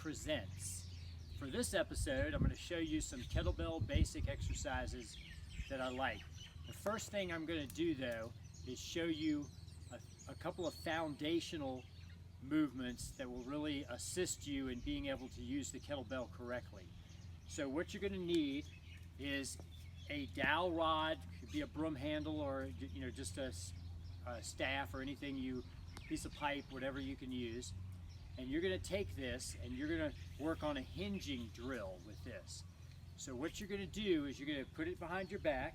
presents. For this episode, I'm going to show you some kettlebell basic exercises that I like. The first thing I'm going to do though is show you a couple of foundational movements that will really assist you in being able to use the kettlebell correctly. So what you're going to need is a dowel rod, could be a broom handle or just a staff or anything, piece of pipe, whatever you can use. And you're going to take this and you're going to work on a hinging drill with this. So what you're going to do is you're going to put it behind your back.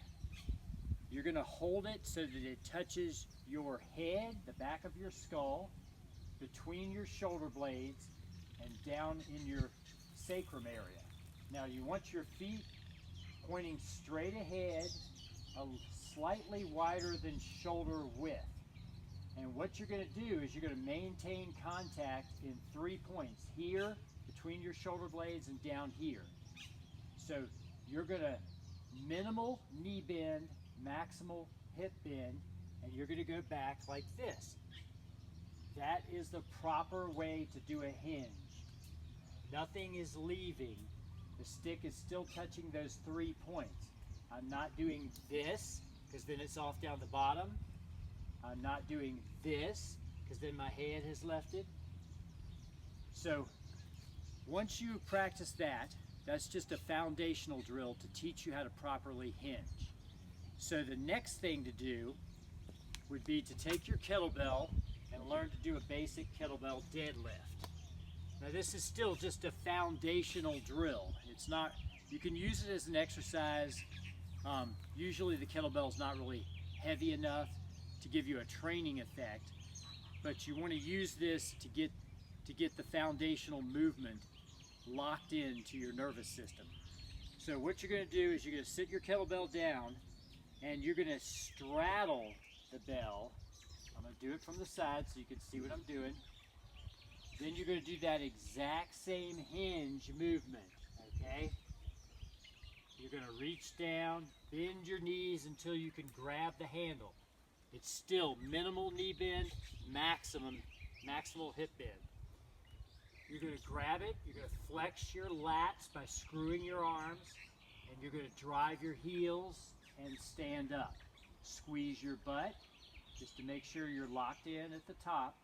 You're going to hold it so that it touches your head, the back of your skull, between your shoulder blades, and down in your sacrum area. Now you want your feet pointing straight ahead, slightly wider than shoulder width. And what you're going to do is you're going to maintain contact in 3 points, here, between your shoulder blades, and down here. So you're going to minimal knee bend, maximal hip bend, and you're going to go back like this. That is the proper way to do a hinge. Nothing is leaving. The stick is still touching those 3 points. I'm not doing this, because then it's off down the bottom. I'm not doing this, because then my head has left it. So once you practice that, that's just a foundational drill to teach you how to properly hinge. So the next thing to do would be to take your kettlebell and learn to do a basic kettlebell deadlift. Now this is still just a foundational drill. It's not, you can use it as an exercise. Usually the kettlebell is not really heavy enough to give you a training effect, but you want to use this to get the foundational movement locked into your nervous system. So what you're going to do is you're going to sit your kettlebell down and you're going to straddle the bell. I'm going to do it from the side so you can see what I'm doing. Then you're going to do that exact same hinge movement, okay? You're going to reach down, bend your knees until you can grab the handle. It's still minimal knee bend, maximal hip bend. You're going to grab it, you're going to flex your lats by screwing your arms, and you're going to drive your heels and stand up. Squeeze your butt just to make sure you're locked in at the top.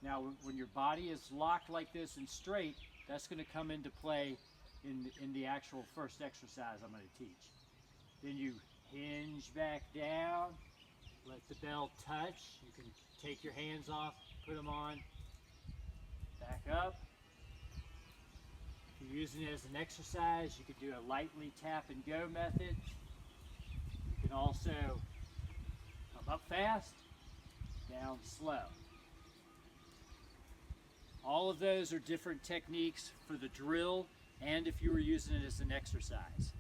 Now when your body is locked like this and straight, that's going to come into play in the actual first exercise I'm going to teach. Then you hinge back down, let the bell touch. You can take your hands off, put them on, back up. If you're using it as an exercise, you could do a lightly tap and go method. You can also come up fast, down slow. All of those are different techniques for the drill and if you were using it as an exercise.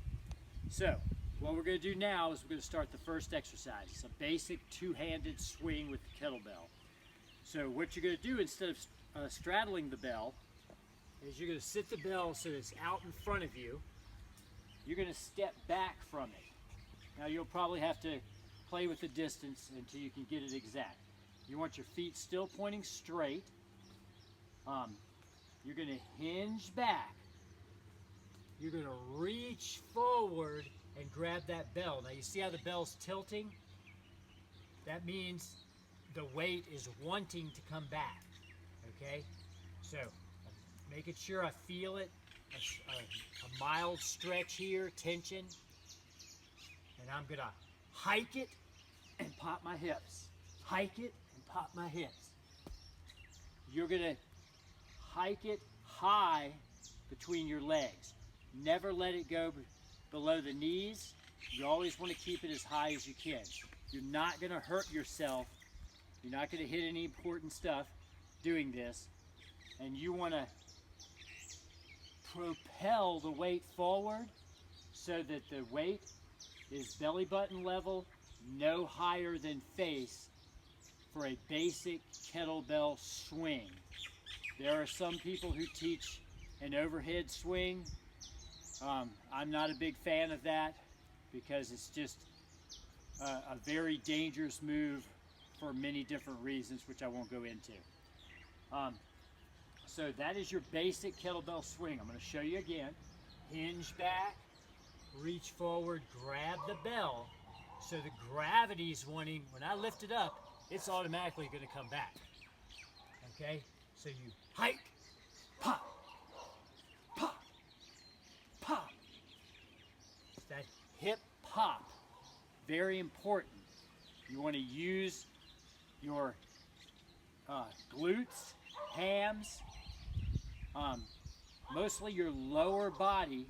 So what we're going to do now is we're going to start the first exercise. It's a basic two-handed swing with the kettlebell. So what you're going to do instead of straddling the bell is you're going to sit the bell so it's out in front of you. You're going to step back from it. Now you'll probably have to play with the distance until you can get it exact. You want your feet still pointing straight. You're going to hinge back. You're going to reach forward and grab that bell. Now you see how the bell's tilting? That means the weight is wanting to come back, okay? So I'm making sure I feel it, a mild stretch here, tension, and I'm going to hike it and pop my hips. Hike it and pop my hips. You're going to hike it high between your legs. Never let it go below the knees. You always want to keep it as high as you can. You're not going to hurt yourself. You're not going to hit any important stuff doing this. And you want to propel the weight forward so that the weight is belly button level, no higher than face for a basic kettlebell swing. There are some people who teach an overhead swing. I'm not a big fan of that because it's just a very dangerous move for many different reasons, which I won't go into. So that is your basic kettlebell swing. I'm going to show you again. Hinge back, reach forward, grab the bell. So the gravity's wanting, when I lift it up, it's automatically going to come back. Okay? So you hike, pop, pop, pop. It's that hip pop. Very important. You want to use your glutes, hams, mostly your lower body.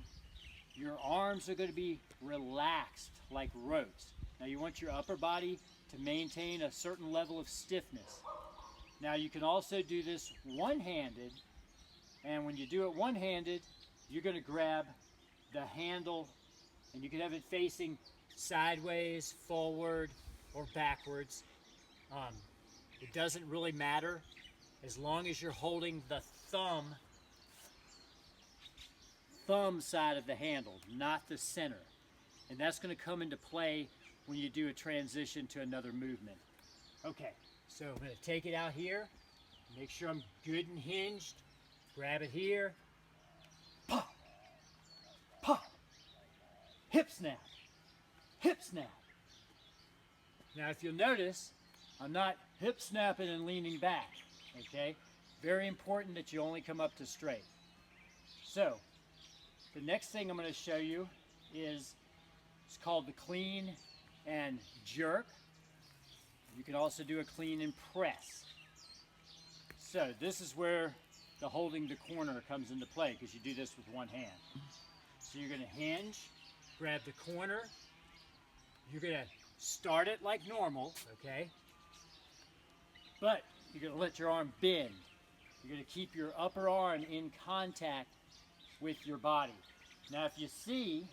Your arms are going to be relaxed like ropes. Now you want your upper body to maintain a certain level of stiffness. Now you can also do this one-handed, and when you do it one-handed, you're going to grab the handle, and you can have it facing sideways, forward, or backwards. It doesn't really matter as long as you're holding the thumb side of the handle, not the center. And that's going to come into play when you do a transition to another movement. Okay, so I'm going to take it out here, make sure I'm good and hinged, grab it here, pop, pop, hip snap, hip snap. Now if you'll notice, I'm not hip snapping and leaning back, okay? Very important that you only come up to straight. So, the next thing I'm going to show you is, it's called the clean and jerk. You can also do a clean and press. So this is where the holding the corner comes into play, because you do this with one hand. So you're going to hinge, grab the corner, you're going to start it like normal, okay? But you're going to let your arm bend. You're going to keep your upper arm in contact with your body. Now if you see,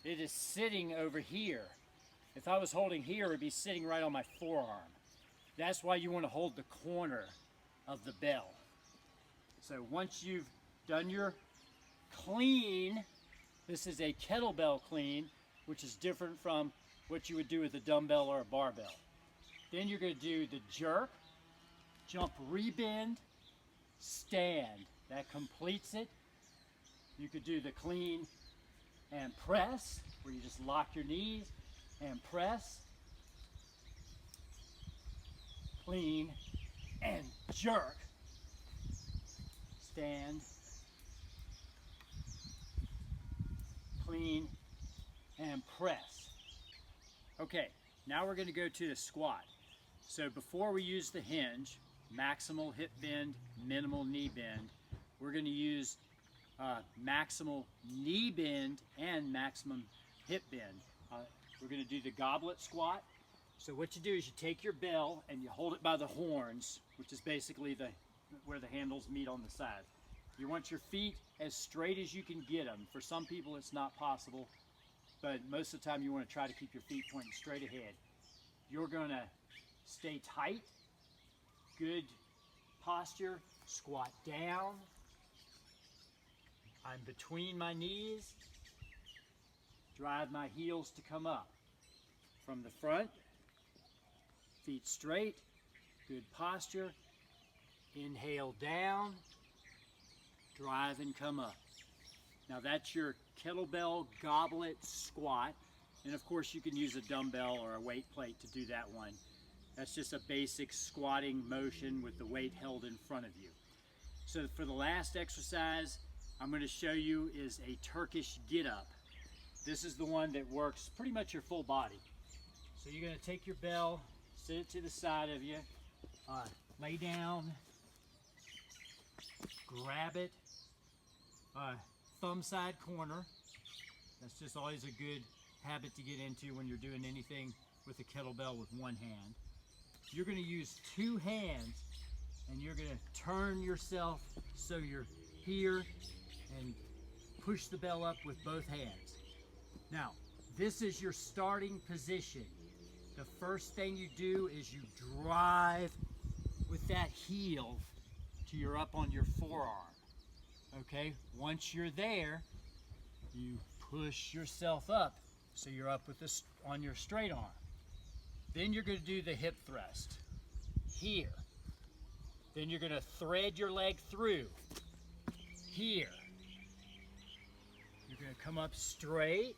it is sitting over here. If I was holding here, it would be sitting right on my forearm. That's why you want to hold the corner of the bell. So once you've done your clean, this is a kettlebell clean, which is different from what you would do with a dumbbell or a barbell. Then you're going to do the jerk, jump, rebend, stand. That completes it. You could do the clean and press, where you just lock your knees and press, clean and jerk, stand, clean and press. Okay, now we're going to go to the squat. So before we use the hinge, maximal hip bend, minimal knee bend, we're going to use maximal knee bend and maximum hip bend. We're going to do the goblet squat. So what you do is you take your bell and you hold it by the horns, which is basically where the handles meet on the side. You want your feet as straight as you can get them. For some people it's not possible, but most of the time you want to try to keep your feet pointing straight ahead. You're going to stay tight, good posture, squat down. I'm between my knees, drive my heels to come up. From the front, feet straight, good posture, inhale down, drive and come up. Now that's your kettlebell goblet squat, and of course you can use a dumbbell or a weight plate to do that one. That's just a basic squatting motion with the weight held in front of you. So for the last exercise I'm going to show you is a Turkish get up. This is the one that works pretty much your full body. So you're going to take your bell, sit it to the side of you, lay down, grab it, thumb side corner. That's just always a good habit to get into when you're doing anything with a kettlebell with one hand. You're going to use two hands and you're going to turn yourself so you're here and push the bell up with both hands. Now, this is your starting position. The first thing you do is you drive with that heel till you're up on your forearm. Okay, once you're there, you push yourself up so you're up with this on your straight arm. Then you're going to do the hip thrust here. Then you're gonna thread your leg through here. You're gonna come up straight.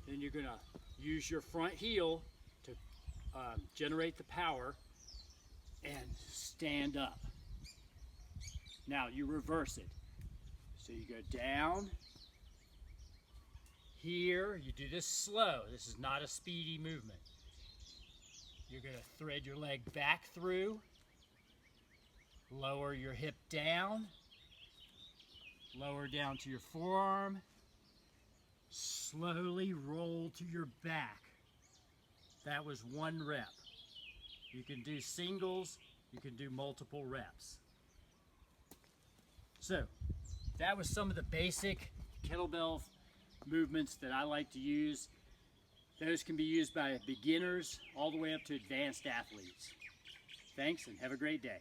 Then you're gonna use your front heel to generate the power and stand up. Now you reverse it. So you go down, here, you do this slow. This is not a speedy movement. You're gonna thread your leg back through, lower your hip down, lower down to your forearm, slowly roll to your back. That was 1 rep. You can do singles, you can do multiple reps. So, that was some of the basic kettlebell movements that I like to use. Those can be used by beginners all the way up to advanced athletes. Thanks and have a great day.